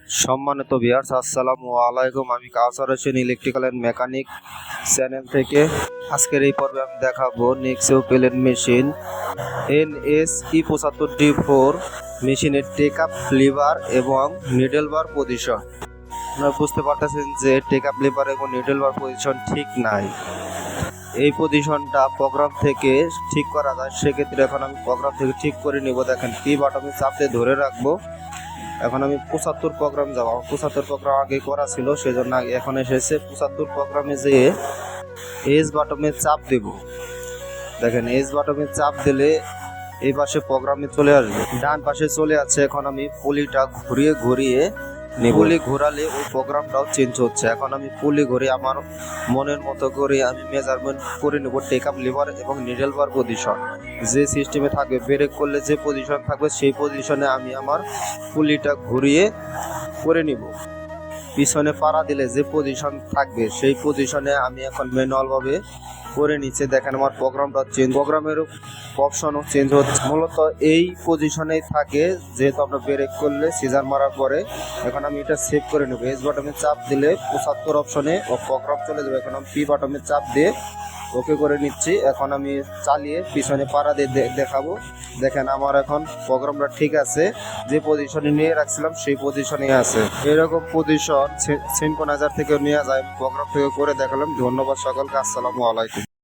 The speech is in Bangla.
সম্মানিত ভিউয়ার্স, আসসালামু আলাইকুম। আমি Kawsar Hossain, electrical and mechanic channel থেকে আজকের এই পর্বে আমি দেখাবো নেক্সিও প্লেন মেশিন NSE75D4 মেশিনের টেক আপ লিভার এবং নিডল বার পজিশন। আপনারা বুঝতে পারতেছেন যে টেক আপ লিভার এবং নিডল বার পজিশন ঠিক নাই। এই পজিশনটা প্রোগ্রাম থেকে ঠিক করা যায়, সেক্ষেত্রে এখন আমি প্রোগ্রাম থেকে ঠিক করে নিব। দেখেন পি বাটনে চাপ দিয়ে ধরে রাখবো। এখন আমি 75 প্রোগ্রাম যাবো। 75 প্রোগ্রাম আগে করা ছিল, সেজন্য এখন এসেছে 75 প্রোগ্রামে যেয়ে এস বাটনে চাপ দেব। দেখেন এস বাটনে চাপ দিলে এই পাশে প্রোগ্রামে চলে আসবে, ডান পাশে চলে আছে। এখন আমি পুলিটা ঘুরিয়ে ঘুরিয়ে পুলি ঘোরালে ওই প্রোগ্রামটাও চেঞ্জ হচ্ছে। এখন আমি পুলি ঘুরে আমার মনের মতো করে আমি মেজারমেন্ট করে নেব টেক আপ লিভার এবং নিডল বার পজিশন। যে সিস্টেমে থাকবে, ব্রেক করলে যে পজিশন থাকবে সেই পজিশনে আমি আমার পুলিটা ঘুরিয়ে করে নিব। পিছনে পাড়া দিলে যে পজিশন থাকবে সেই পজিশনে আমি এখন ম্যানুয়াল ভাবে করে নিচে। দেখেন আমার প্রোগ্রামটা চেঞ্জ, প্রোগ্রামের অপশনও চেঞ্জ হচ্ছে। মূলত এই পজিশনেই থাকে, যেহেতু আমরা ব্রেক করলে সিজার মারার পরে। এখন আমি এটা সেভ করে নেব। এস বাটনে চাপ দিলে 75 অপশনে ও প্রোগ্রাম চলে যাবে। এখন আমি পি বাটনে চাপ দিয়ে ওকে করে নিচ্ছি। এখন আমি চালিয়ে পিছনে পাড়া দিয়ে দেখাবো। দেখেন আমার এখন প্রোগ্রামটা ঠিক আছে, যে পজিশনে নিয়ে রাখছিলাম সেই পজিশনে আছে। এরকম পজিশন সিনক্রোনাইজার থেকে নেওয়া যায়, প্রোগ্রাম থেকে করে দেখালাম। ধন্যবাদ সকলকে, আসসালামু আলাইকুম।